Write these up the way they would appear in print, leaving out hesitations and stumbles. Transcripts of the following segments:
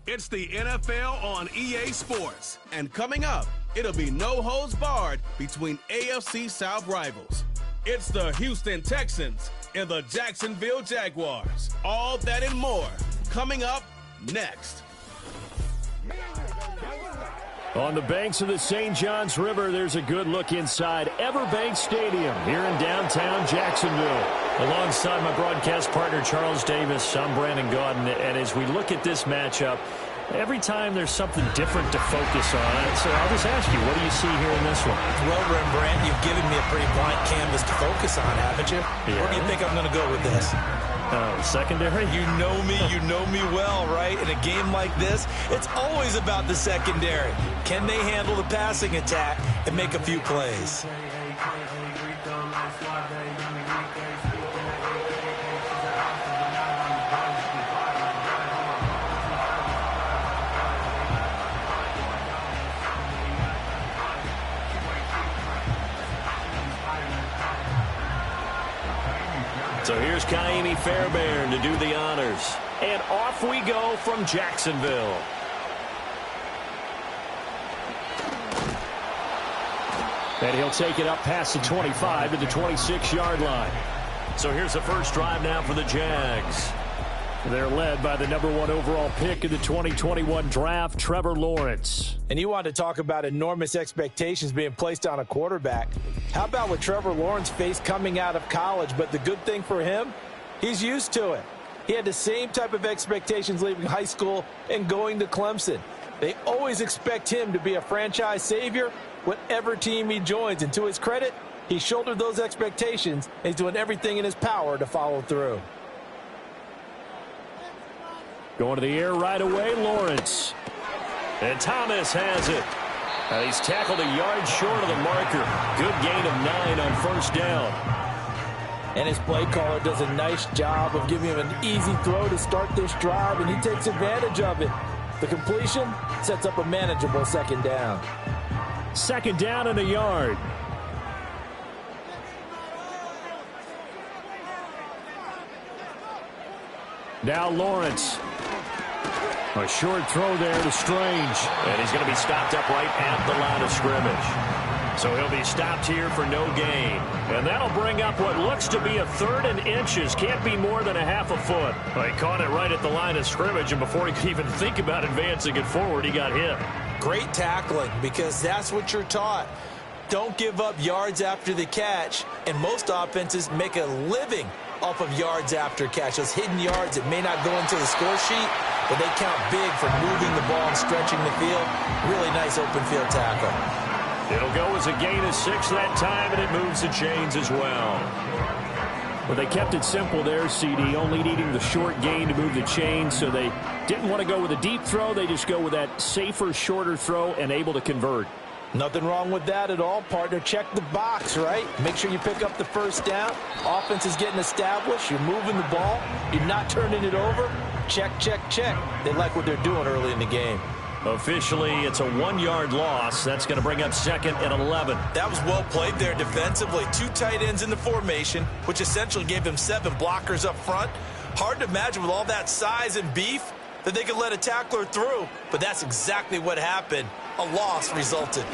It's the NFL on EA Sports. And coming up, it'll be no holds barred between AFC South rivals. It's the Houston Texans and the Jacksonville Jaguars. All that and more coming up next. On the banks of the St. Johns River, there's a good look inside Everbank Stadium here in downtown Jacksonville. Alongside my broadcast partner, Charles Davis, I'm Brandon Gaudin. And as we look at this matchup, every time there's something different to focus on. So I'll just ask you, what do you see here in this one? Well, Rembrandt, you've given me a pretty blank canvas to focus on, haven't you? Yeah. Where do you think I'm going to go with this? Secondary? You know me well, right? In a game like this, it's always about the secondary. Can they handle the passing attack and make a few plays? So here's Kaimi Fairbairn to do the honors. And off we go from Jacksonville. And he'll take it up past the 25 to the 26-yard line. So here's the first drive now for the Jags. They're led by the number 1 overall pick in the 2021 draft, Trevor Lawrence. And you want to talk about enormous expectations being placed on a quarterback. How about what Trevor Lawrence faced coming out of college? But the good thing for him, he's used to it. He had the same type of expectations leaving high school and going to Clemson. They always expect him to be a franchise savior, whatever team he joins. And to his credit, he shouldered those expectations and he's doing everything in his power to follow through. Going to the air right away, Lawrence. And Thomas has it. He's tackled a yard short of the marker. Good gain of 9 on first down. And his play caller does a nice job of giving him an easy throw to start this drive, and he takes advantage of it. The completion sets up a manageable second down. Second down and a yard. Now Lawrence. A short throw there to Strange. And he's going to be stopped up right at the line of scrimmage. So he'll be stopped here for no gain. And that'll bring up what looks to be a 3rd and inches. Can't be more than a half a foot. Well, he caught it right at the line of scrimmage, and before he could even think about advancing it forward, he got hit. Great tackling, because that's what you're taught. Don't give up yards after the catch, and most offenses make a living off of yards after catch. Those hidden yards that may not go into the score sheet, but they count big for moving the ball and stretching the field. Really nice open field tackle. It'll go as a gain of 6 that time, and it moves the chains as well. Well, they kept it simple there, CD, only needing the short gain to move the chains, so they didn't want to go with a deep throw. They just go with that safer, shorter throw and able to convert. Nothing wrong with that at all, partner. Check the box, right? Make sure you pick up the first down. Offense is getting established. You're moving the ball. You're not turning it over. Check, check, check. They like what they're doing early in the game. Officially, it's a 1-yard loss. That's going to bring up 2nd and 11. That was well played there defensively. 2 tight ends in the formation, which essentially gave them 7 blockers up front. Hard to imagine with all that size and beef that they could let a tackler through, but that's exactly what happened. A loss resulted.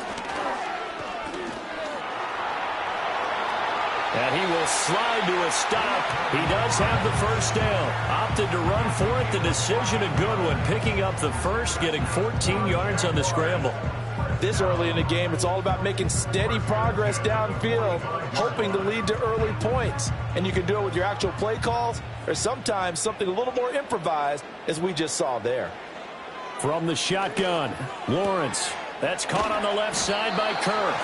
And he will slide to a stop. He does have the first down. Opted to run for it. The decision a good one. Picking up the first, getting 14 yards on the scramble. This early in the game, it's all about making steady progress downfield, hoping to lead to early points. And you can do it with your actual play calls, or sometimes something a little more improvised, as we just saw there. From the shotgun, Lawrence. That's caught on the left side by Kirk.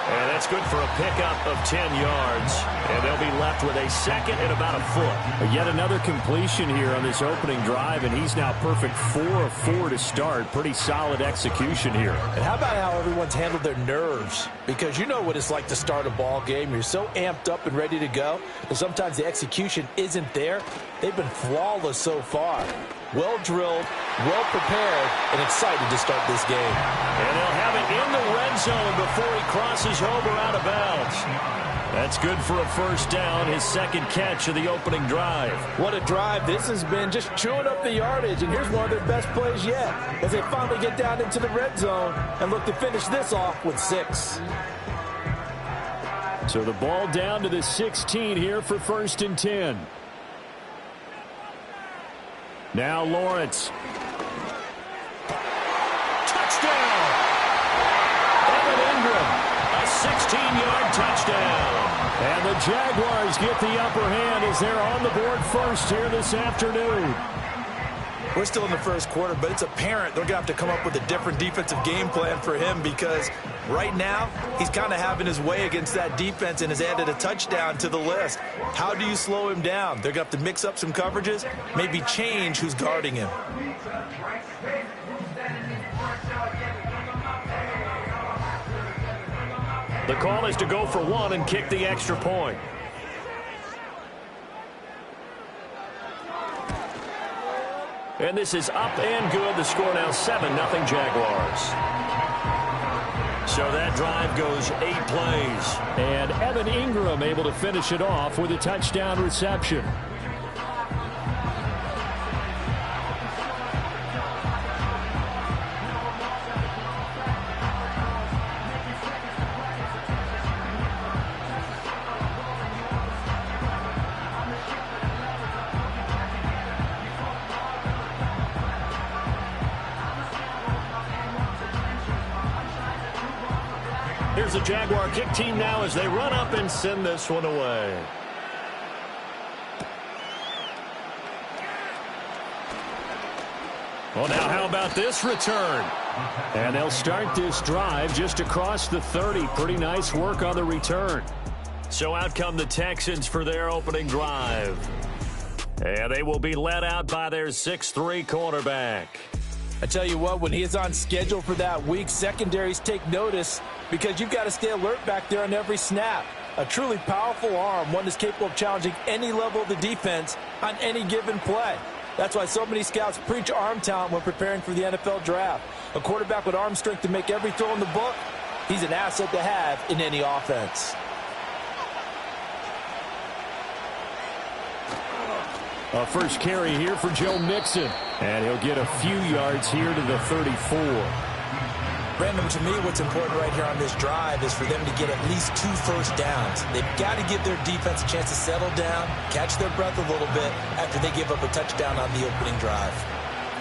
And that's good for a pickup of 10 yards. And they'll be left with a 2nd and about a foot. Yet another completion here on this opening drive, and he's now perfect 4 of 4 to start. Pretty solid execution here. And how about how everyone's handled their nerves? Because you know what it's like to start a ball game. You're so amped up and ready to go, and sometimes the execution isn't there. They've been flawless so far. Well drilled, well prepared, and excited to start this game. And they'll have it in the red zone before he crosses over out of bounds. That's good for a first down, his second catch of the opening drive. What a drive this has been, just chewing up the yardage, and here's one of their best plays yet as they finally get down into the red zone and look to finish this off with 6. So the ball down to the 16 here for 1st and 10. Now Lawrence. Touchdown! Evan Ingram, a 16-yard touchdown. And the Jaguars get the upper hand as they're on the board first here this afternoon. We're still in the first quarter, but it's apparent they're going to have to come up with a different defensive game plan for him because right now he's kind of having his way against that defense and has added a touchdown to the list. How do you slow him down? They're going to have to mix up some coverages, maybe change who's guarding him. The call is to go for 1 and kick the extra point. And this is up and good. The score now 7-0 Jaguars. So that drive goes 8 plays. And Evan Ingram able to finish it off with a touchdown reception. Here's the Jaguar kick team now as they run up and send this one away. Well, now how about this return? And they'll start this drive just across the 30. Pretty nice work on the return. So out come the Texans for their opening drive. And they will be led out by their 6'3" cornerback. I tell you what, when he is on schedule for that week, secondaries take notice because you've got to stay alert back there on every snap. A truly powerful arm, one that's capable of challenging any level of the defense on any given play. That's why so many scouts preach arm talent when preparing for the NFL draft. A quarterback with arm strength to make every throw in the book, he's an asset to have in any offense. A first carry here for Joe Mixon. And he'll get a few yards here to the 34. Brandon, to me, what's important right here on this drive is for them to get at least 2 first downs. They've got to give their defense a chance to settle down, catch their breath a little bit after they give up a touchdown on the opening drive.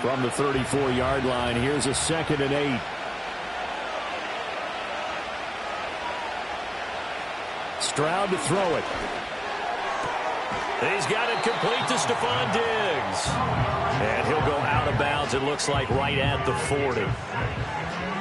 From the 34-yard line, here's a 2nd and 8. Stroud to throw it. He's got it complete to Stephon Diggs. And he'll go out of bounds, it looks like, right at the 40.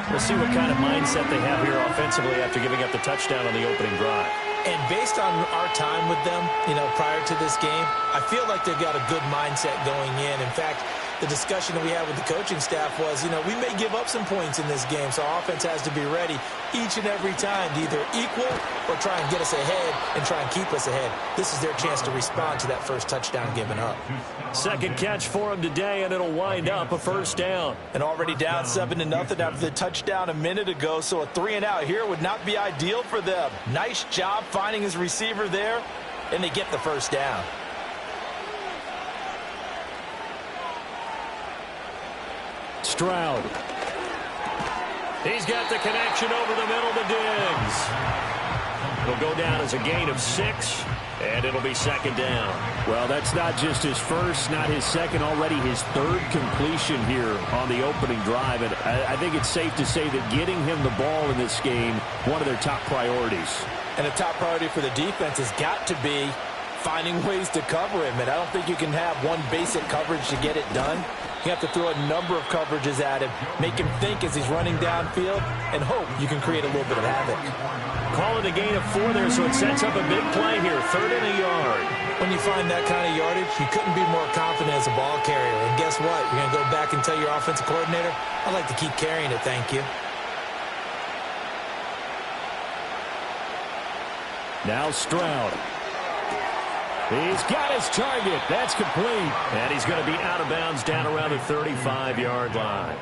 We'll see what kind of mindset they have here offensively after giving up the touchdown on the opening drive. And based on our time with them, prior to this game, I feel like they've got a good mindset going in. In fact, the discussion that we had with the coaching staff was, we may give up some points in this game, so our offense has to be ready each and every time to either equal or try and get us ahead and try and keep us ahead. This is their chance to respond to that first touchdown given up. Second catch for him today, and it'll wind up a first down. And already down 7-0 after the touchdown a minute ago, so a 3-and-out here would not be ideal for them. Nice job finding his receiver there, and they get the first down. Stroud. He's got the connection over the middle to Diggs. It'll go down as a gain of 6, and it'll be 2nd down. Well, that's not just his first, not his second, already his 3rd completion here on the opening drive. And I think it's safe to say that getting him the ball in this game, one of their top priorities. And a top priority for the defense has got to be finding ways to cover him. And I don't think you can have one basic coverage to get it done. You have to throw a number of coverages at him, make him think as he's running downfield, and hope you can create a little bit of havoc. Call it a gain of 4 there, so it sets up a big play here, 3rd and a yard. When you find that kind of yardage, you couldn't be more confident as a ball carrier. And guess what? You're going to go back and tell your offensive coordinator, I'd like to keep carrying it, thank you. Now Stroud. He's got his target. That's complete. And he's going to be out of bounds down around the 35-yard line.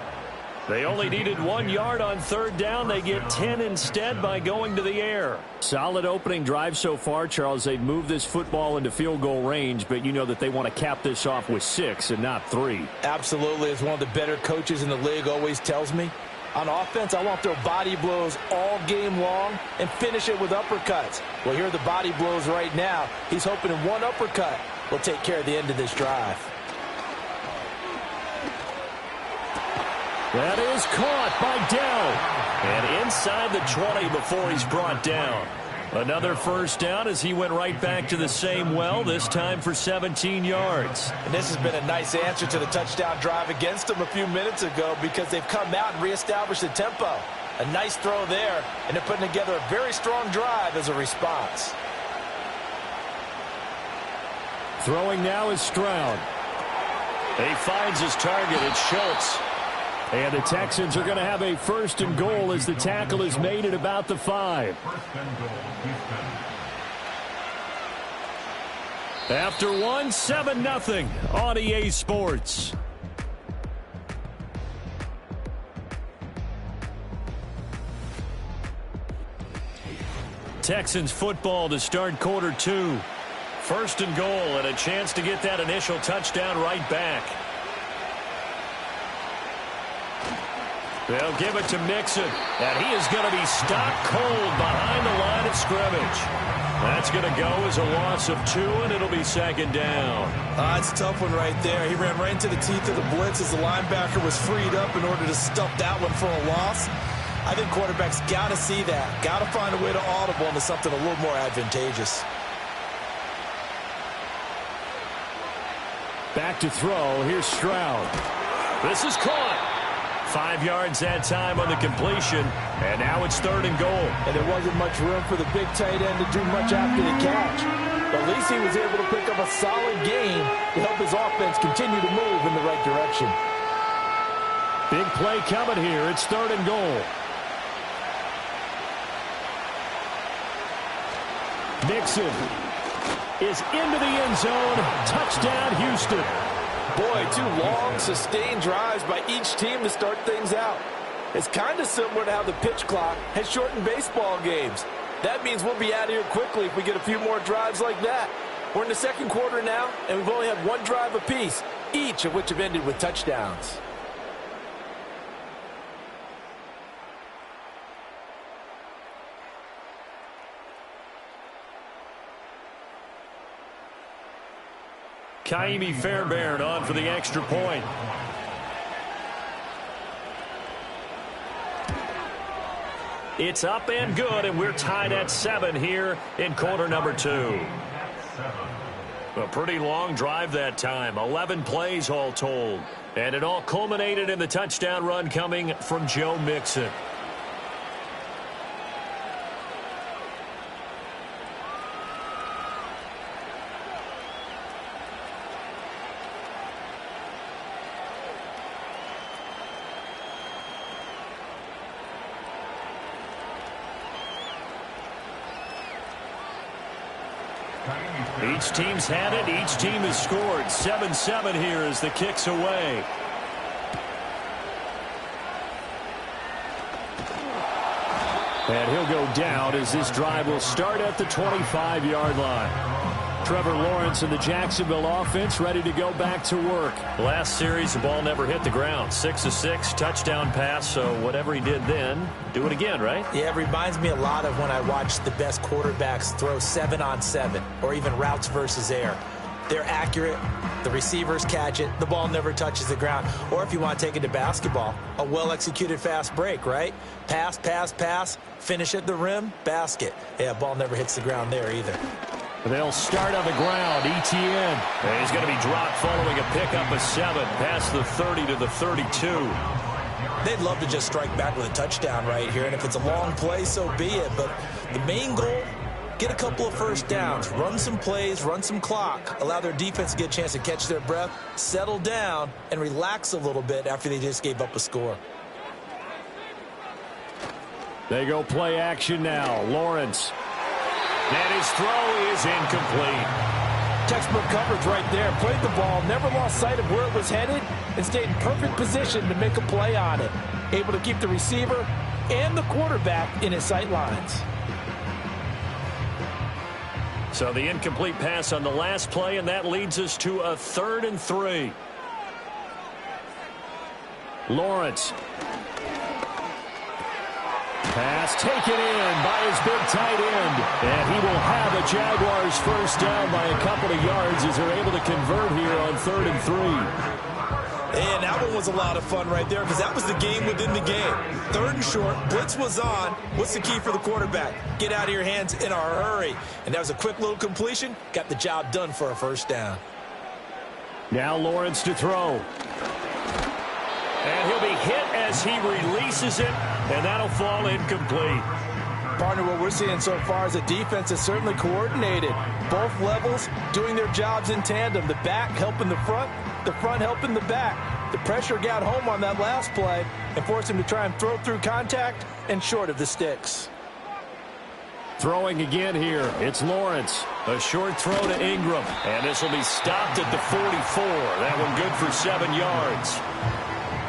They only needed 1 yard on third down. They get 10 instead by going to the air. Solid opening drive so far, Charles. They've moved this football into field goal range, but you know that they want to cap this off with 6 and not 3. Absolutely. As one of the better coaches in the league always tells me, on offense, I want to throw body blows all game long and finish it with uppercuts. Well, here are the body blows right now. He's hoping in one uppercut will take care of the end of this drive. That is caught by Dell. And inside the 20 before he's brought down. Another first down as he went right back to the same well, this time for 17 yards. And this has been a nice answer to the touchdown drive against them a few minutes ago because they've come out and reestablished the tempo. A nice throw there, and they're putting together a very strong drive as a response. Throwing now is Stroud. He finds his target. It's Schultz. And the Texans are going to have a first and goal as the tackle is made at about the 5. After 1, 7-0 on EA Sports. Texans football to start quarter 2. First and goal and a chance to get that initial touchdown right back. They'll give it to Mixon, and he is going to be stopped cold behind the line of scrimmage. That's going to go as a loss of 2, and it'll be second down. It's a tough one right there. He ran right into the teeth of the blitz as the linebacker was freed up in order to stuff that one for a loss. I think quarterbacks got to see that. Got to find a way to audible into something a little more advantageous. Back to throw. Here's Stroud. This is caught. 5 yards that time on the completion, and now it's third and goal. And there wasn't much room for the big tight end to do much after the catch. But at least he was able to pick up a solid gain to help his offense continue to move in the right direction. Big play coming here. It's third and goal. Mixon is into the end zone. Touchdown, Houston. Boy, 2 long, sustained drives by each team to start things out. It's kind of similar to how the pitch clock has shortened baseball games. That means we'll be out of here quickly if we get a few more drives like that. We're in the second quarter now, and we've only had 1 drive apiece, each of which have ended with touchdowns. Kaimi Fairbairn on for the extra point. It's up and good, and we're tied at 7 here in quarter number 2. A pretty long drive that time, 11 plays all told. And it all culminated in the touchdown run coming from Joe Mixon. Each team's had it. Each team has scored. 7-7 here as the kick's away. And he'll go down as this drive will start at the 25-yard line. Trevor Lawrence and the Jacksonville offense ready to go back to work. Last series, the ball never hit the ground. 6 of 6, touchdown pass, so whatever he did then, do it again, right? Yeah, it reminds me a lot of when I watched the best quarterbacks throw 7-on-7 or even routes versus air. They're accurate. The receivers catch it. The ball never touches the ground. Or if you want to take it to basketball, a well-executed fast break, right? Pass, pass, pass, finish at the rim, basket. Yeah, ball never hits the ground there either. They'll start on the ground. Etienne. And he's going to be dropped following a pickup of 7 past the 30 to the 32. They'd love to just strike back with a touchdown right here, and if it's a long play, so be it. But the main goal, get a couple of first downs, run some plays, run some clock, allow their defense to get a chance to catch their breath, settle down, and relax a little bit after they just gave up a score. They go play action now. Lawrence. And his throw is incomplete. Textbook coverage right there. Played the ball, never lost sight of where it was headed, and stayed in perfect position to make a play on it. Able to keep the receiver and the quarterback in his sight lines. So the incomplete pass on the last play, and that leads us to a 3rd and 3. Lawrence. Pass taken in by his big tight end. And he will have a Jaguars first down by a couple of yards as they're able to convert here on 3rd and 3. And that one was a lot of fun right there because that was the game within the game. 3rd and short, blitz was on. What's the key for the quarterback? Get out of your hands in a hurry. And that was a quick little completion. Got the job done for a first down. Now Lawrence to throw. And he'll be hit as he releases it, and that'll fall incomplete. Partner, what we're seeing so far is the defense is certainly coordinated. Both levels doing their jobs in tandem. The back helping the front helping the back. The pressure got home on that last play and forced him to try and throw through contact and short of the sticks. Throwing again here, it's Lawrence. A short throw to Ingram, and this will be stopped at the 44. That one good for 7 yards.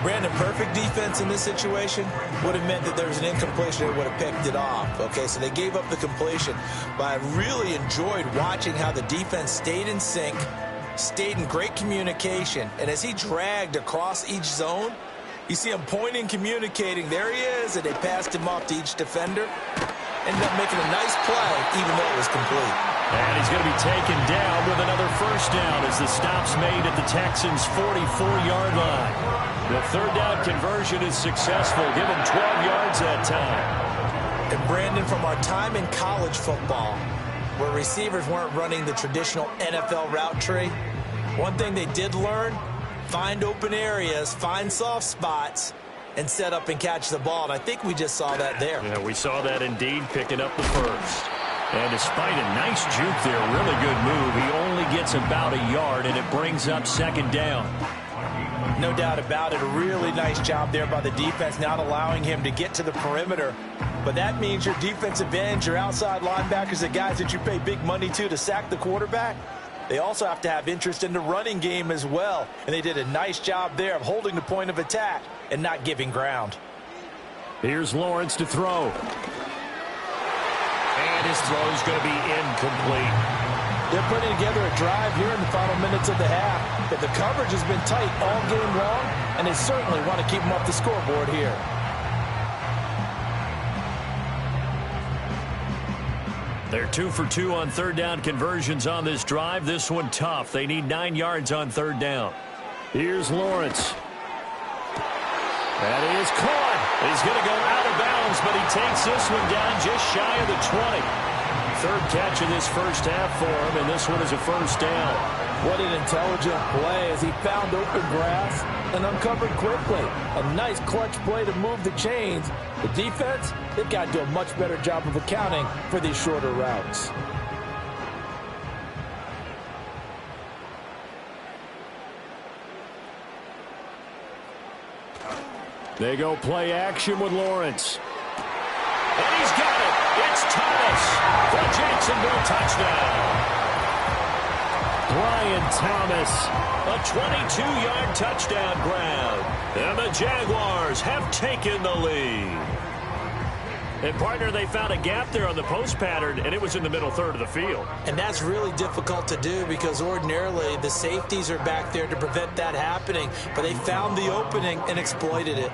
Brandon, perfect defense in this situation would have meant that there was an incompletion that would have picked it off. Okay, so they gave up the completion. But I really enjoyed watching how the defense stayed in sync, stayed in great communication. And as he dragged across each zone, you see him pointing, communicating. There he is, and they passed him off to each defender. Ended up making a nice play, even though it was complete. And he's going to be taken down with another first down as the stop's made at the Texans' 44-yard line. The 3rd down conversion is successful. Give him 12 yards that time. And Brandon, from our time in college football, where receivers weren't running the traditional NFL route tree, one thing they did learn, find open areas, find soft spots, and set up and catch the ball. And I think we just saw that there. Yeah, we saw that indeed, picking up the first. And despite a nice juke there, really good move, he only gets about a yard, and it brings up 2nd down. No doubt about it. A really nice job there by the defense, not allowing him to get to the perimeter. But that means your defensive ends, your outside linebackers, the guys that you pay big money to sack the quarterback, they also have to have interest in the running game as well. And they did a nice job there of holding the point of attack and not giving ground. Here's Lawrence to throw. And his throw is going to be incomplete. They're putting together a drive here in the final minutes of the half. But the coverage has been tight all game long, and they certainly want to keep them off the scoreboard here. They're 2 for 2 on 3rd down conversions on this drive. This one tough. They need 9 yards on 3rd down. Here's Lawrence. That is caught. He's going to go out of bounds, but he takes this one down just shy of the 20. 3rd catch of this first half for him, and this one is a first down. What an intelligent play as he found open grass and uncovered quickly. A nice clutch play to move the chains. The defense, they've got to do a much better job of accounting for these shorter routes. They go play action with Lawrence. And he's got it. It's Thomas for a Jacksonville touchdown. Brian Thomas, a 22-yard touchdown grab. And the Jaguars have taken the lead. And, partner, they found a gap there on the post pattern, and it was in the middle 3rd of the field. And that's really difficult to do because ordinarily the safeties are back there to prevent that happening. But they found the opening and exploited it.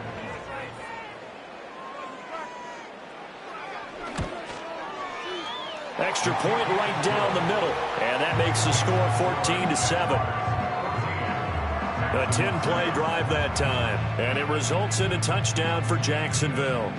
Extra point right down the middle, and that makes the score 14-7. A 10-play drive that time, and it results in a touchdown for Jacksonville.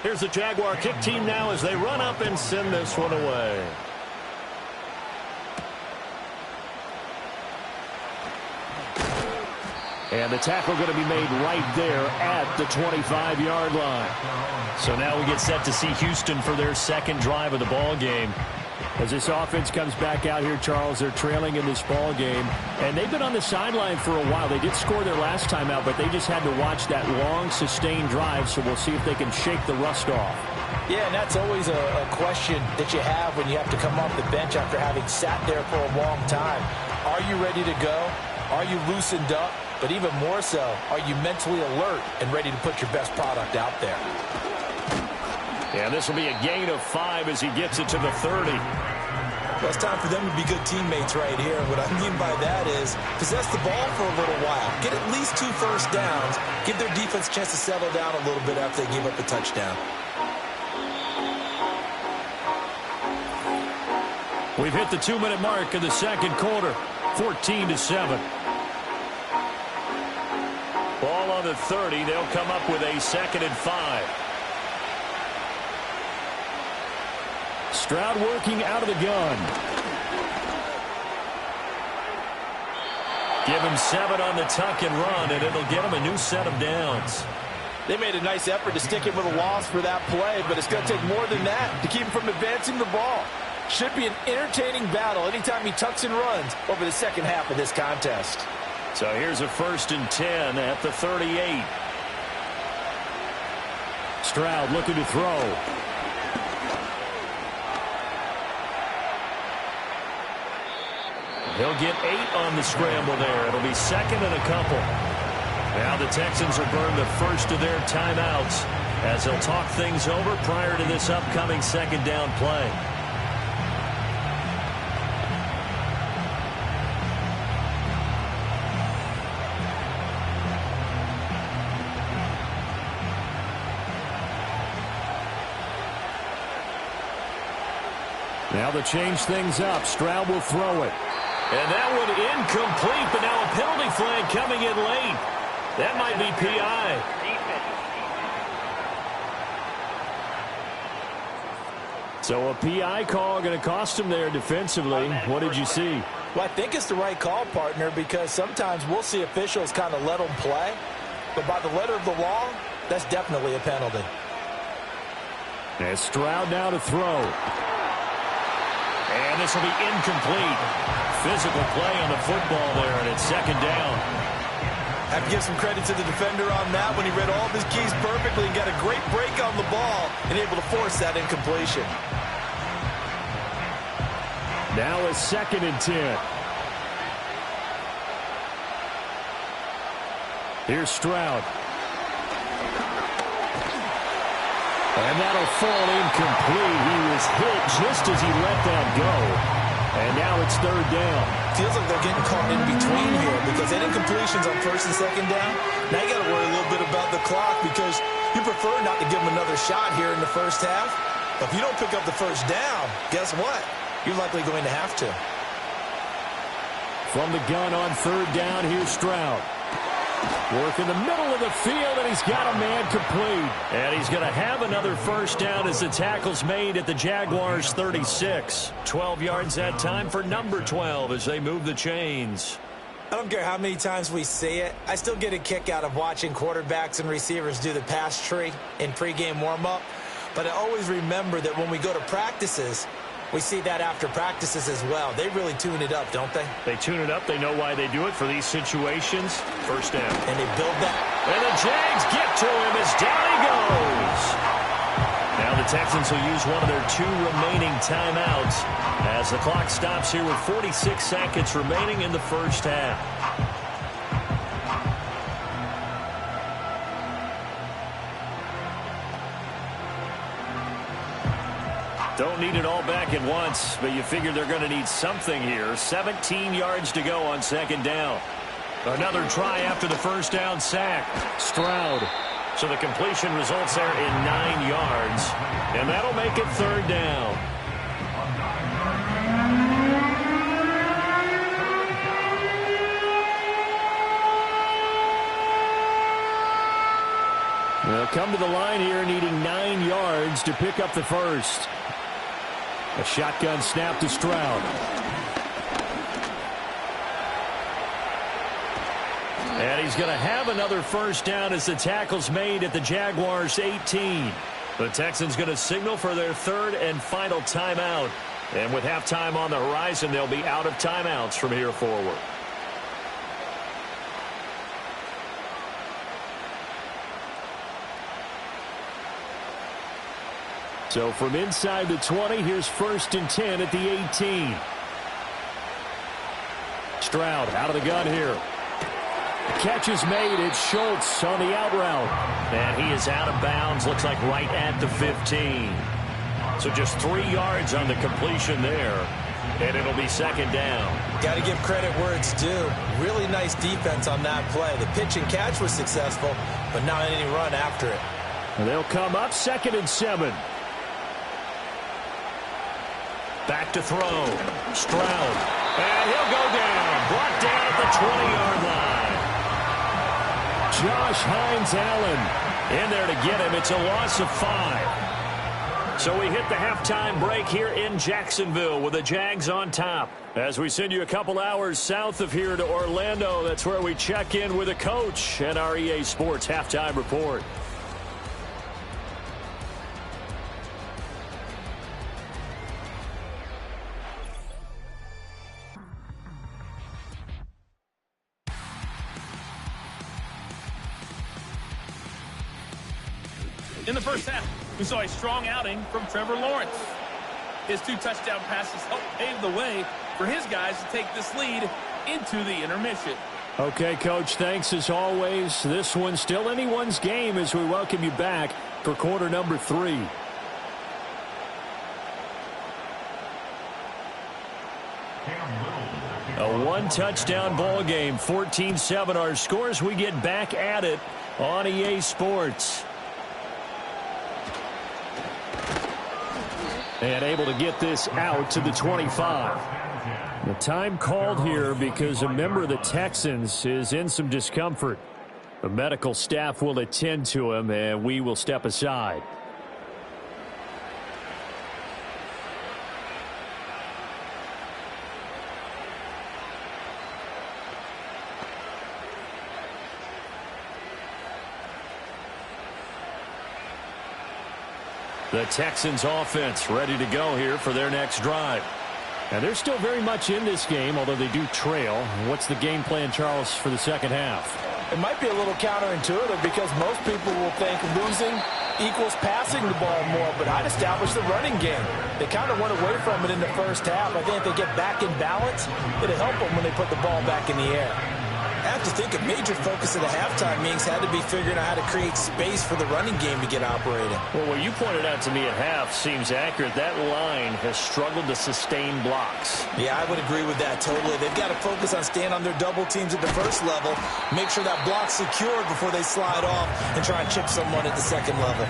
Here's the Jaguar kick team now as they run up and send this one away. And the tackle going to be made right there at the 25-yard line. So now we get set to see Houston for their second drive of the ball game. As this offense comes back out here, Charles, they're trailing in this ball game. And they've been on the sideline for a while. They did score their last time out, but they just had to watch that long, sustained drive. So we'll see if they can shake the rust off. Yeah, and that's always a question that you have when you have to come off the bench after having sat there for a long time. Are you ready to go? Are you loosened up? But even more so, are you mentally alert and ready to put your best product out there? And this will be a gain of 5 as he gets it to the 30. Well, it's time for them to be good teammates right here. And what I mean by that is possess the ball for a little while. Get at least 2 first downs. Give their defense a chance to settle down a little bit after they give up a touchdown. We've hit the 2-minute mark of the second quarter, 14-7. Ball on the 30. They'll come up with a 2nd and 5. Stroud working out of the gun. Give him 7 on the tuck and run, and it'll get him a new set of downs. They made a nice effort to stick him with a loss for that play, but it's going to take more than that to keep him from advancing the ball. Should be an entertaining battle anytime he tucks and runs over the second half of this contest. So here's a 1st and 10 at the 38. Stroud looking to throw. He'll get 8 on the scramble there. It'll be 2nd and a couple. Now the Texans will burn the first of their timeouts as they'll talk things over prior to this upcoming 2nd down play. Now to change things up, Stroud will throw it. And that one incomplete, but now a penalty flag coming in late. That might be PI. So a PI call going to cost him there defensively. What did you see? Well, I think it's the right call, partner, because sometimes we'll see officials kind of let them play. But by the letter of the law, that's definitely a penalty. And Stroud now to throw. And this will be incomplete. Physical play on the football there, and it's 2nd down. I have to give some credit to the defender on that when he read all of his keys perfectly and got a great break on the ball and able to force that incompletion. Now a 2nd and 10. Here's Stroud. And that'll fall incomplete. He was hit just as he let that go. And now it's 3rd down. Feels like they're getting caught in between here because that incompletion's on 1st and 2nd down. Now you got to worry a little bit about the clock because you prefer not to give them another shot here in the first half. But if you don't pick up the first down, guess what? You're likely going to have to. From the gun on 3rd down, here's Stroud. Work in the middle of the field, and he's got a man complete. And he's going to have another 1st down as the tackle's made at the Jaguars' 36. 12 yards that time for number 12 as they move the chains. I don't care how many times we see it. I still get a kick out of watching quarterbacks and receivers do the pass tree in pregame warm-up. But I always remember that when we go to practices, we see that after practices as well. They really tune it up, don't they? They tune it up. They know why they do it for these situations. 1st down. And they build that. And the Jags get to him as down he goes. Now the Texans will use one of their 2 remaining timeouts as the clock stops here with 46 seconds remaining in the first half. Don't need it all back at once, but you figure they're going to need something here. 17 yards to go on 2nd down. Another try after the 1st down sack. Stroud. So the completion results there in 9 yards, and that'll make it 3rd down. They'll come to the line here needing 9 yards to pick up the first. A shotgun snap to Stroud. And he's going to have another first down as the tackle's made at the Jaguars' 18. The Texans going to signal for their third and final timeout. And with halftime on the horizon, they'll be out of timeouts from here forward. So from inside the 20, here's 1st and 10 at the 18. Stroud out of the gun here. Catch is made. It's Schultz on the out route. And he is out of bounds. Looks like right at the 15. So just 3 yards on the completion there. And it'll be 2nd down. Got to give credit where it's due. Really nice defense on that play. The pitch and catch was successful, but not any run after it. And they'll come up 2nd and 7. Back to throw. Stroud. And he'll go down. Brought down at the 20-yard line. Josh Hines-Allen in there to get him. It's a loss of 5. So we hit the halftime break here in Jacksonville with the Jags on top. As we send you a couple hours south of here to Orlando, that's where we check in with the coach and our EA Sports halftime report. In the first half, we saw a strong outing from Trevor Lawrence. His 2 touchdown passes helped pave the way for his guys to take this lead into the intermission. Okay, Coach, thanks as always. This one's still anyone's game as we welcome you back for quarter number 3. A 1-touchdown ball game, 14-7 our scores. We get back at it on EA Sports. And able to get this out to the 25. The time called here because a member of the Texans is in some discomfort. The medical staff will attend to him, and we will step aside. The Texans offense ready to go here for their next drive. And they're still very much in this game, although they do trail. What's the game plan, Charles, for the second half? It might be a little counterintuitive because most people will think losing equals passing the ball more, but I'd establish the running game. They kind of went away from it in the first half. I think if they get back in balance, it'll help them when they put the ball back in the air. I have to think a major focus of the halftime meetings had to be figuring out how to create space for the running game to get operating. Well, what you pointed out to me at half seems accurate. That line has struggled to sustain blocks. Yeah, I would agree with that totally. They've got to focus on staying on their double teams at the first level, make sure that block's secured before they slide off and try and chip someone at the second level.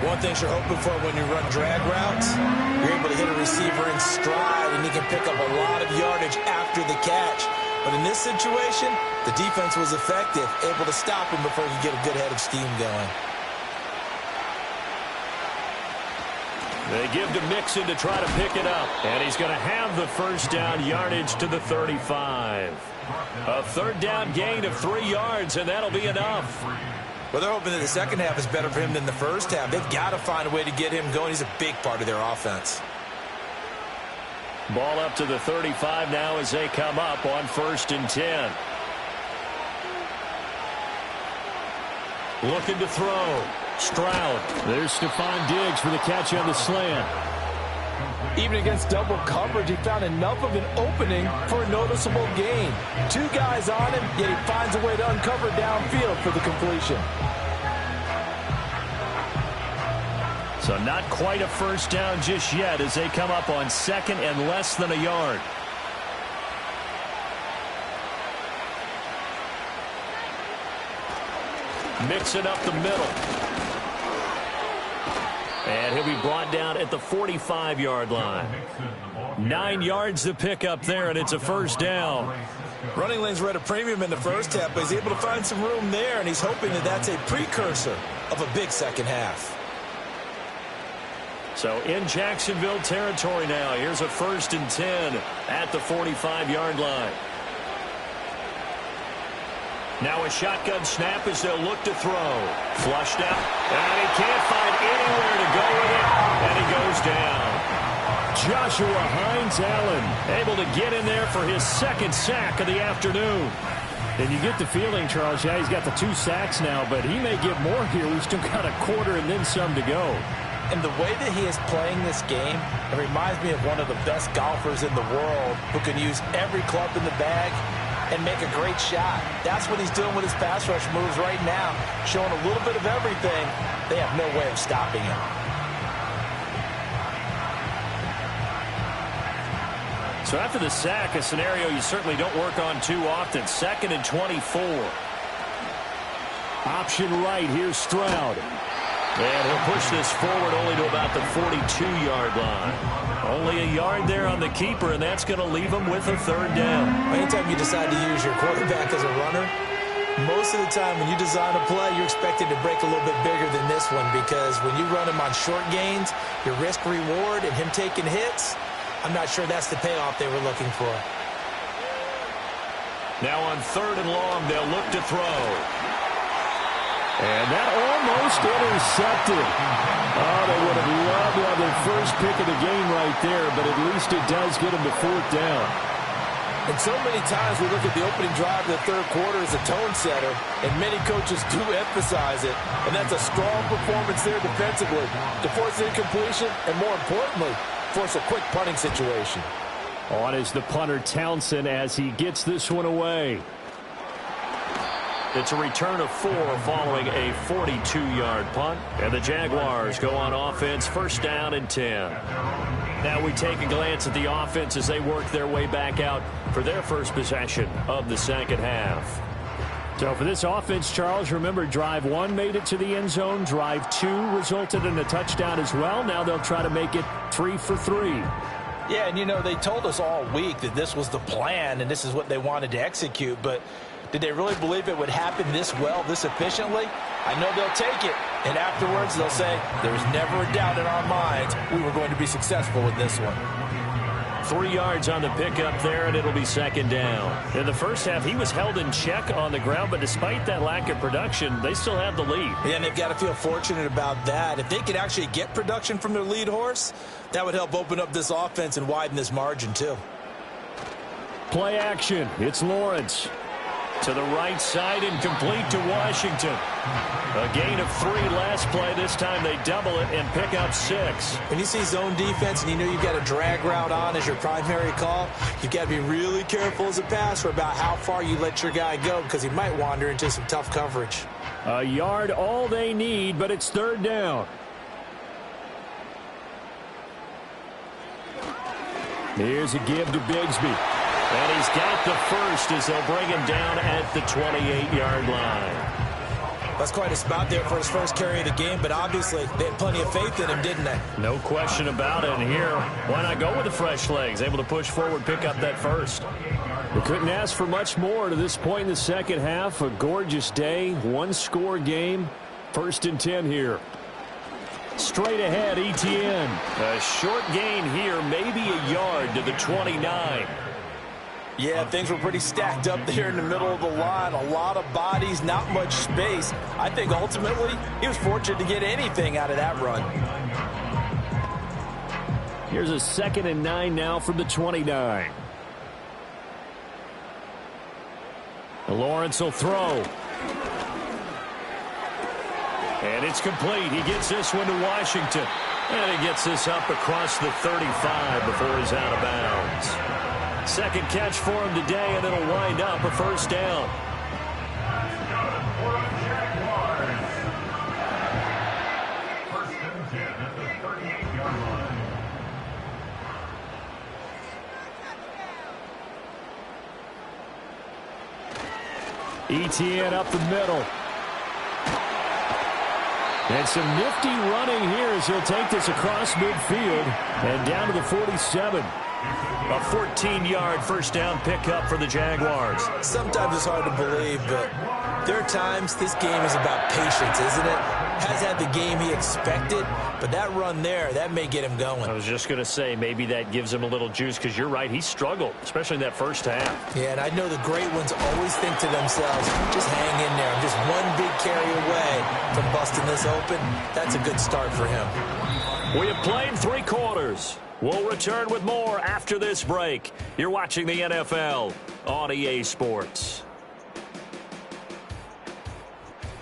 One thing you're hoping for when you run drag routes, you're able to hit a receiver in stride and he can pick up a lot of yardage after the catch. But in this situation, the defense was effective, able to stop him before he could get a good head of steam going. They give to Mixon to try to pick it up. And he's going to have the first down yardage to the 35. A third down gain of 3 yards, and that'll be enough. Well, they're hoping that the second half is better for him than the first half. They've got to find a way to get him going. He's a big part of their offense. Ball up to the 35 now as they come up on 1st and 10. Looking to throw. Stroud. There's Stephon Diggs for the catch on the slant. Even against double coverage, he found enough of an opening for a noticeable gain. 2 guys on him, yet he finds a way to uncover downfield for the completion. So not quite a first down just yet as they come up on 2nd and less than a yard. Mixing up the middle. And he'll be brought down at the 45-yard line. 9 yards to pick up there, and it's a first down. Running lanes were at a premium in the first half, but he's able to find some room there, and he's hoping that that's a precursor of a big second half. So in Jacksonville territory now. Here's a 1st and 10 at the 45-yard line. Now a shotgun snap as they'll look to throw. Flushed out, and he can't find anywhere to go with it, and he goes down. Joshua Hines-Allen able to get in there for his second sack of the afternoon. And you get the feeling, Charles, yeah, he's got the 2 sacks now, but he may get more here. We've still got a quarter and then some to go. And the way that he is playing this game, it reminds me of one of the best golfers in the world who can use every club in the bag and make a great shot. That's what he's doing with his pass rush moves right now, showing a little bit of everything. They have no way of stopping him. So after the sack, a scenario you certainly don't work on too often. 2nd and 24. Option right, here's Stroud. And he'll push this forward only to about the 42-yard line. Only a yard there on the keeper, and that's going to leave him with a 3rd down. Anytime you decide to use your quarterback as a runner, most of the time when you design a play, you're expected to break a little bit bigger than this one, because when you run him on short gains, your risk-reward and him taking hits, I'm not sure that's the payoff they were looking for. Now on 3rd and long, they'll look to throw. And that almost intercepted. Oh, they would have loved to have their first pick of the game right there, but at least it does get them to 4th down. And so many times we look at the opening drive of the 3rd quarter as a tone setter, and many coaches do emphasize it. And that's a strong performance there defensively to force an incompletion and, more importantly, force a quick punting situation. On is the punter Townsend as he gets this one away. It's a return of 4 following a 42-yard punt. And the Jaguars go on offense, 1st down and 10. Now we take a glance at the offense as they work their way back out for their first possession of the 2nd half. So for this offense, Charles, remember drive 1 made it to the end zone. Drive 2 resulted in a touchdown as well. Now they'll try to make it 3 for 3. Yeah, and you know, they told us all week that this was the plan and this is what they wanted to execute, but did they really believe it would happen this well, this efficiently? I know they'll take it, and afterwards they'll say, there was never a doubt in our minds we were going to be successful with this one. 3 yards on the pickup there, and it'll be 2nd down. In the first half, he was held in check on the ground, but despite that lack of production, they still have the lead. Yeah, and they've got to feel fortunate about that. If they could actually get production from their lead horse, that would help open up this offense and widen this margin too. Play action. It's Lawrence. To the right side and complete to Washington. A gain of 3 last play. This time they double it and pick up 6. When you see zone defense and you know you've got a drag route on as your primary call, you've got to be really careful as a passer about how far you let your guy go, because he might wander into some tough coverage. A yard all they need, but it's 3rd down. Here's a give to Bigsby. And he's got the first as they'll bring him down at the 28-yard line. That's quite a spot there for his first carry of the game, but obviously they had plenty of faith in him, didn't they? No question about it. And here, why not go with the fresh legs? Able to push forward, pick up that first. We couldn't ask for much more to this point in the 2nd half. A gorgeous day, 1-score game. 1st and 10 here. Straight ahead, Etienne. A short gain here, maybe a yard to the 29. Yeah, things were pretty stacked up there in the middle of the line. A lot of bodies, not much space. I think ultimately he was fortunate to get anything out of that run. Here's a 2nd and 9 now from the 29. Lawrence will throw. And it's complete. He gets this one to Washington. And he gets this up across the 35 before he's out of bounds. 2nd catch for him today, and it'll wind up a 1st down. Etienne up the middle. And some nifty running here as he'll take this across midfield and down to the 47. A 14-yard 1st down pickup for the Jaguars. Sometimes it's hard to believe, but there are times this game is about patience, isn't it? Has had the game he expected, but that run there, that may get him going. I was just going to say, maybe that gives him a little juice, because you're right, he struggled, especially in that first half. Yeah, and I know the great ones always think to themselves, just hang in there. I'm just one big carry away from busting this open. That's a good start for him. We have played 3 quarters. We'll return with more after this break. You're watching the NFL on EA Sports.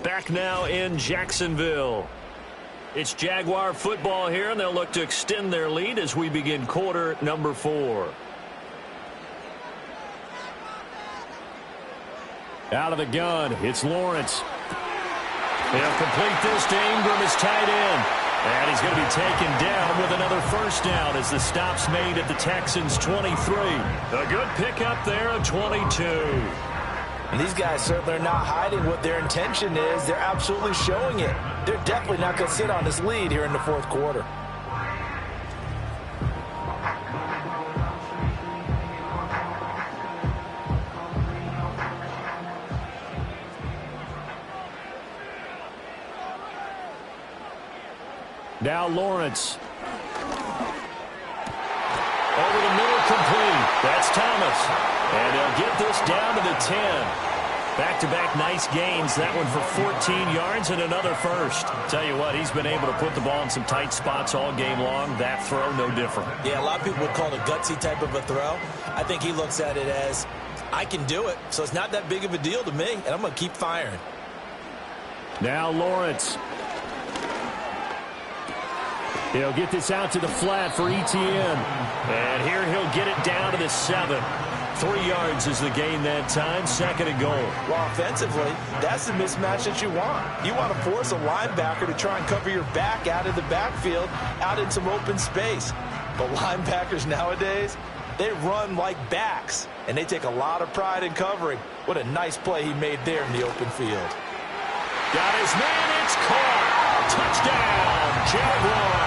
Back now in Jacksonville. It's Jaguar football here, and they'll look to extend their lead as we begin quarter number 4. Out of the gun, it's Lawrence. He'll complete this to Ingram, his tight end. And he's going to be taken down with another first down as the stop's made at the Texans' 23. A good pickup there of 22. And these guys certainly are not hiding what their intention is. They're absolutely showing it. They're definitely not going to sit on this lead here in the fourth quarter. Now Lawrence. Over the middle, complete. That's Thomas. And they'll get this down to the 10. Back-to-back nice gains. That one for 14 yards and another first. Tell you what, he's been able to put the ball in some tight spots all game long. That throw, no different. Yeah, a lot of people would call it a gutsy type of a throw. I think he looks at it as, I can do it, so it's not that big of a deal to me, and I'm going to keep firing. Now Lawrence. He'll get this out to the flat for Etienne. And here he'll get it down to the 7. 3 yards is the gain that time, 2nd and goal. Well, offensively, that's the mismatch that you want. You want to force a linebacker to try and cover your back out of the backfield, out in some open space. But linebackers nowadays, they run like backs, and they take a lot of pride in covering. What a nice play he made there in the open field. Got his man, it's caught. Touchdown, Jaguars.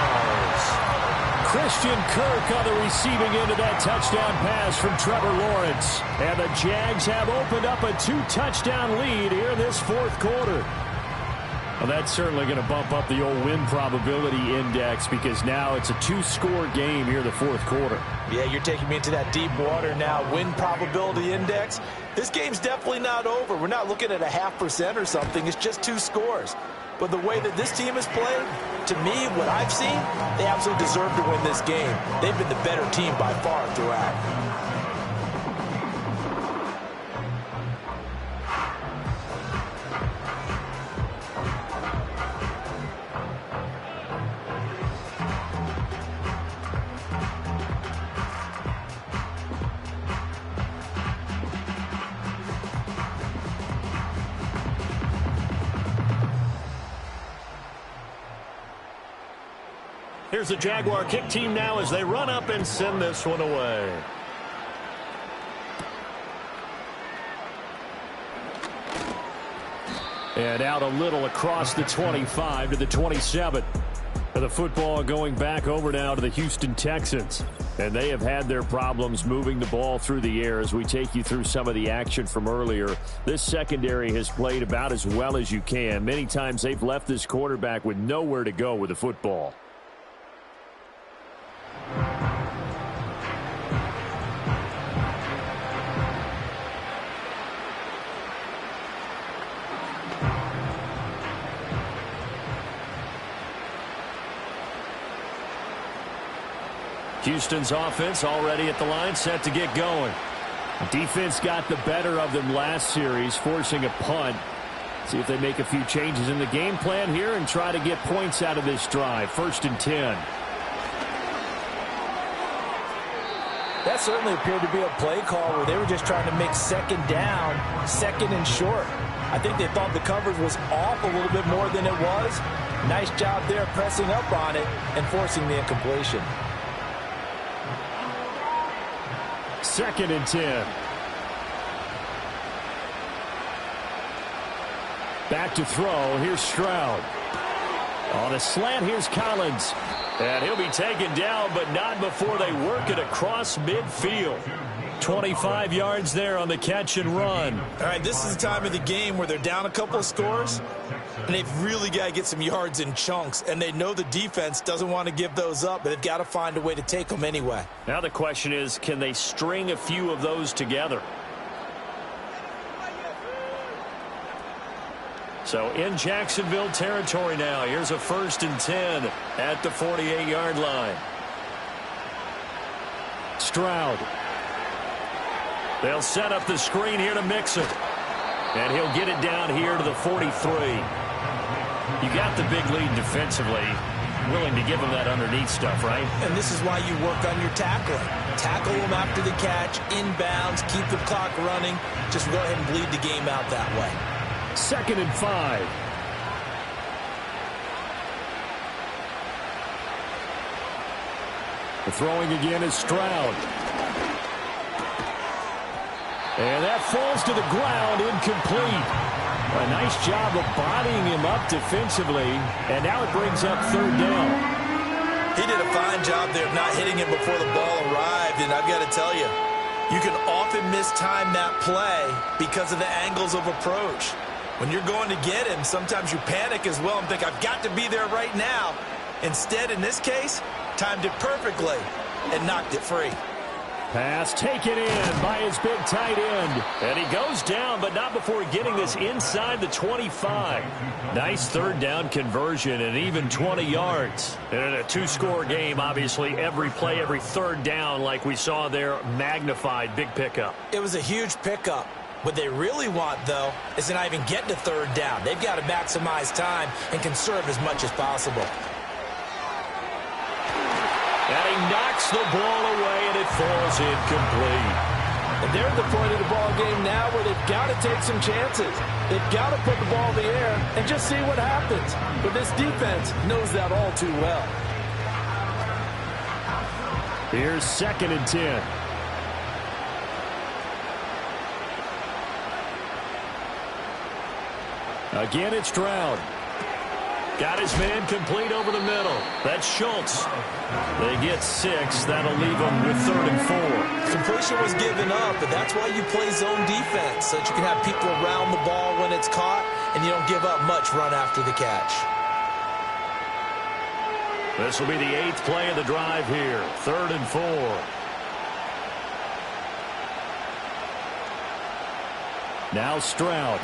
Christian Kirk on the receiving end of that touchdown pass from Trevor Lawrence. And the Jags have opened up a 2-touchdown lead here in this fourth quarter. Well, that's certainly going to bump up the old win probability index, because now it's a 2-score game here in the fourth quarter. Yeah, you're taking me into that deep water now. Win probability index. This game's definitely not over. We're not looking at a 0.5% or something. It's just 2 scores. But the way that this team has played, to me, what I've seen, they absolutely deserve to win this game. They've been the better team by far throughout. Here's the Jaguar kick team now as they run up and send this one away. And out a little across the 25 to the 27. The football going back over now to the Houston Texans. And they have had their problems moving the ball through the air as we take you through some of the action from earlier. This secondary has played about as well as you can. Many times they've left this quarterback with nowhere to go with the football. Houston's offense already at the line, set to get going. Defense got the better of them last series, forcing a punt. See if they make a few changes in the game plan here and try to get points out of this drive. 1st and 10. That certainly appeared to be a play call where they were just trying to make 2nd down, 2nd and short. I think they thought the coverage was off a little bit more than it was. Nice job there pressing up on it and forcing the incompletion. 2nd and 10. Back to throw. Here's Stroud. On a slant, here's Collins. And he'll be taken down, but not before they work it across midfield. 25 yards there on the catch and run. All right, this is the time of the game where they're down a couple of scores, and they've really got to get some yards in chunks, and they know the defense doesn't want to give those up, but they've got to find a way to take them anyway. Now the question is, can they string a few of those together? So in Jacksonville territory now. Here's a 1st and 10 at the 48-yard line. Stroud. They'll set up the screen here to Mixon. And he'll get it down here to the 43. You got the big lead defensively. Willing to give him that underneath stuff, right? And this is why you work on your tackling. Tackle them after the catch, inbounds, keep the clock running. Just go ahead and bleed the game out that way. 2nd and 5. The throwing again is Stroud. And that falls to the ground, incomplete. A nice job of bodying him up defensively, and now it brings up 3rd down. He did a fine job there of not hitting him before the ball arrived, and I've got to tell you, you can often mistime that play because of the angles of approach. When you're going to get him, sometimes you panic as well and think, I've got to be there right now. Instead, in this case, timed it perfectly and knocked it free. Pass taken in by his big tight end. And he goes down, but not before getting this inside the 25. Nice 3rd down conversion and even 20 yards. And in a 2-score game, obviously, every play, every 3rd down, like we saw there, magnified. Big pickup. It was a huge pickup. What they really want, though, is to not even get to 3rd down. They've got to maximize time and conserve as much as possible. And he knocks the ball away, and it falls incomplete. And they're at the point of the ball game now where they've got to take some chances. They've got to put the ball in the air and just see what happens. But this defense knows that all too well. Here's 2nd and 10. Again, it's Stroud. Got his man complete over the middle. That's Schultz. They get 6. That'll leave them with 3rd and 4. Completion was given up, but that's why you play zone defense, so that you can have people around the ball when it's caught, and you don't give up much run after the catch. This will be the 8th play of the drive here. 3rd and 4. Now Stroud.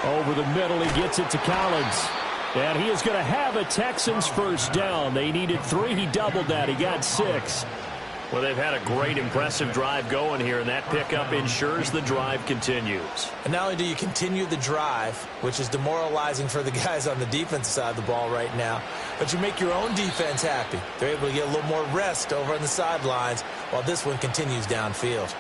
Over the middle, he gets it to Collins. And he is going to have a Texans 1st down. They needed 3. He doubled that. He got 6. Well, they've had a great, impressive drive going here, and that pickup ensures the drive continues. And not only do you continue the drive, which is demoralizing for the guys on the defensive side of the ball right now, but you make your own defense happy. They're able to get a little more rest over on the sidelines while this one continues downfield.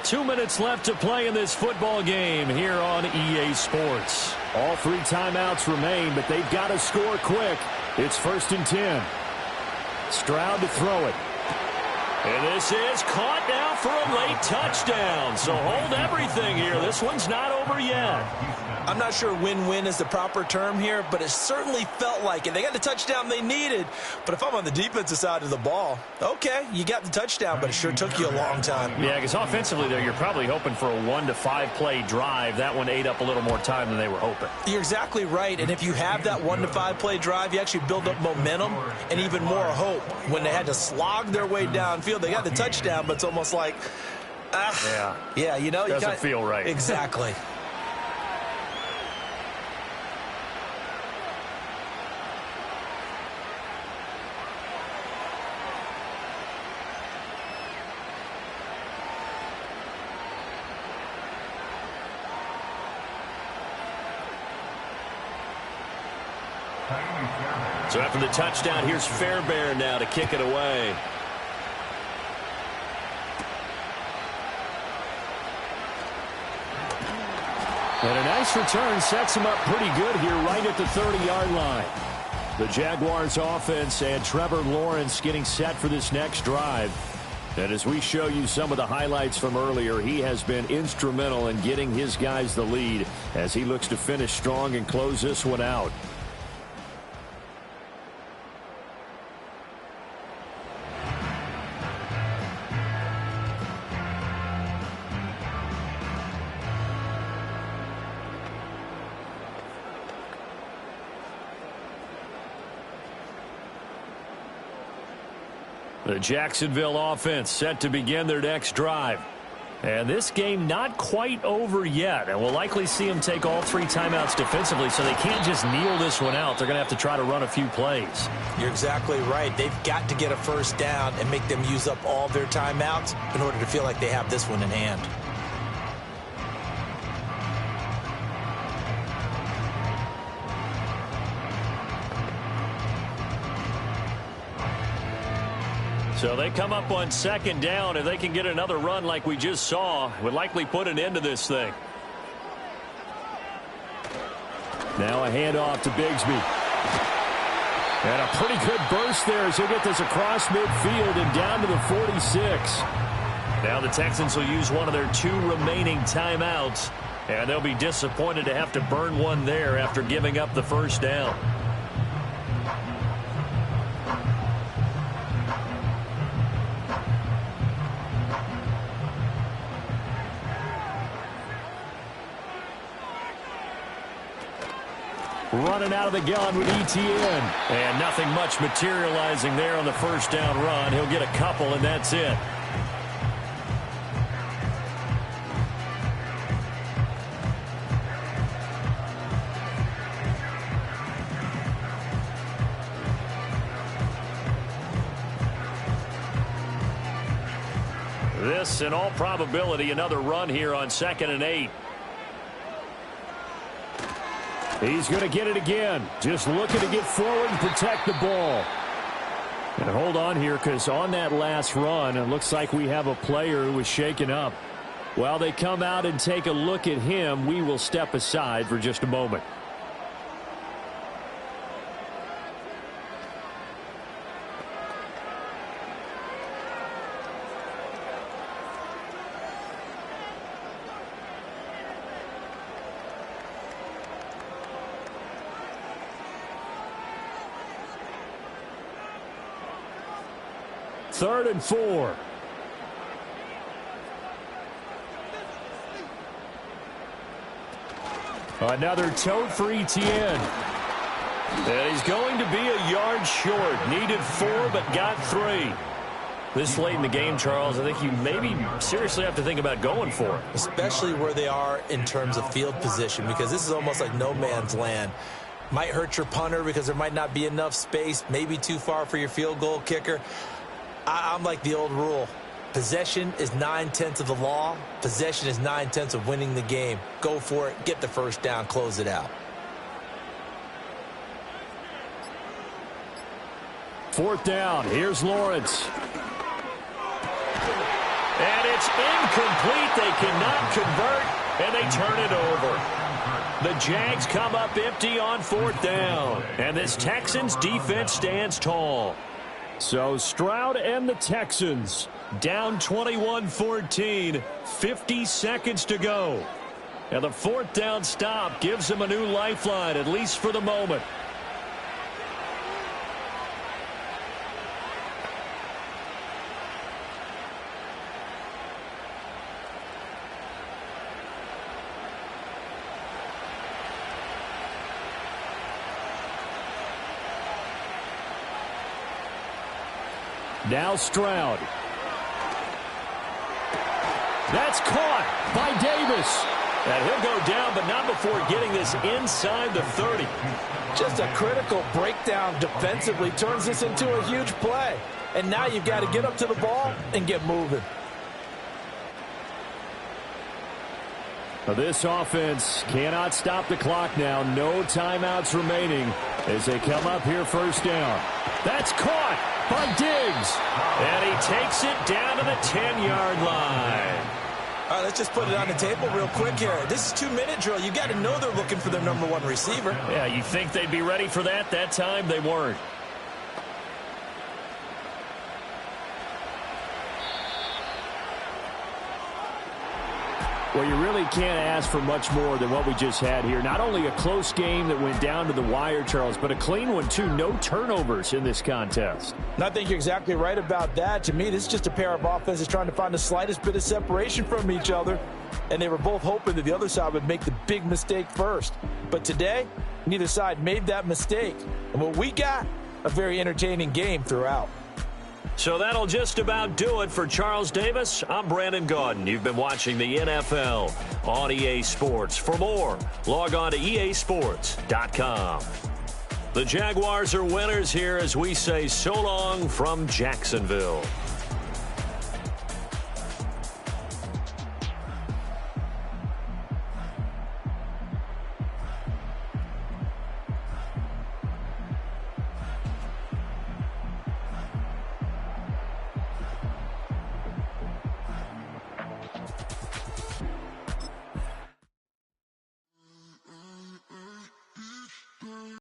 2 minutes left to play in this football game here on EA Sports. All 3 timeouts remain, but they've got to score quick. It's 1st and 10. Stroud to throw it. And this is caught now for a late touchdown. So hold everything here. This one's not over yet. I'm not sure win-win is the proper term here, but it certainly felt like it. They got the touchdown they needed, but if I'm on the defensive side of the ball, okay, you got the touchdown, but it sure took you a long time. Yeah, because offensively there, you're probably hoping for a 1 to 5 play drive. That one ate up a little more time than they were hoping. You're exactly right, and if you have that 1 to 5 play drive, you actually build up momentum and even more hope. When they had to slog their way downfield, they got the touchdown, but it's almost like, yeah, you know, doesn't feel right. Exactly. So after the touchdown, here's Fairbairn now to kick it away. And a nice return sets him up pretty good here right at the 30-yard line. The Jaguars offense and Trevor Lawrence getting set for this next drive. And as we show you some of the highlights from earlier, he has been instrumental in getting his guys the lead as he looks to finish strong and close this one out. The Jacksonville offense set to begin their next drive. And this game not quite over yet. And we'll likely see them take all 3 timeouts defensively, so they can't just kneel this one out. They're going to have to try to run a few plays. You're exactly right. They've got to get a first down and make them use up all their timeouts in order to feel like they have this one in hand. So they come up on second down. If they can get another run like we just saw, would likely put an end to this thing. Now a handoff to Bigsby. And a pretty good burst there as he'll get this across midfield and down to the 46. Now the Texans will use one of their 2 remaining timeouts. And they'll be disappointed to have to burn one there after giving up the first down. Running out of the gun with ETN. And nothing much materializing there on the first down run. He'll get a couple, and that's it. This, in all probability, another run here on 2nd and 8. He's going to get it again. Just looking to get forward and protect the ball. And hold on here, because on that last run, it looks like we have a player who was shaken up. While they come out and take a look at him, we will step aside for just a moment. Third and 4. Another tote for ETN. And he's going to be a yard short. Needed 4, but got 3. This late in the game, Charles, I think you maybe seriously have to think about going for it. Especially where they are in terms of field position, because this is almost like no man's land. Might hurt your punter because there might not be enough space, maybe too far for your field goal kicker. I'm like the old rule. Possession is 9/10 of the law. Possession is 9/10 of winning the game. Go for it. Get the first down. Close it out. 4th down. Here's Lawrence. And it's incomplete. They cannot convert, and they turn it over. The Jags come up empty on 4th down. And this Texans defense stands tall. So Stroud and the Texans down 21-14, 50 seconds to go. And the 4th down stop gives them a new lifeline, at least for the moment. Now Stroud. That's caught by Davis. And he'll go down, but not before getting this inside the 30. Just a critical breakdown defensively turns this into a huge play. And now you've got to get up to the ball and get moving. This offense cannot stop the clock now. No timeouts remaining as they come up here 1st down. That's caught by Diggs. And he takes it down to the 10-yard line. All right, let's just put it on the table real quick here. This is 2-minute drill. You got to know they're looking for their number 1 receiver. Yeah, you think they'd be ready for that? That time they weren't. Well, you really can't ask for much more than what we just had here. Not only a close game that went down to the wire, Charles, but a clean one, too. No turnovers in this contest. And I think you're exactly right about that. To me, this is just a pair of offenses trying to find the slightest bit of separation from each other. And they were both hoping that the other side would make the big mistake first. But today, neither side made that mistake. And what we got, a very entertaining game throughout. So that'll just about do it for Charles Davis. I'm Brandon Gaudin. You've been watching the NFL on EA Sports. For more, log on to easports.com. The Jaguars are winners here as we say so long from Jacksonville.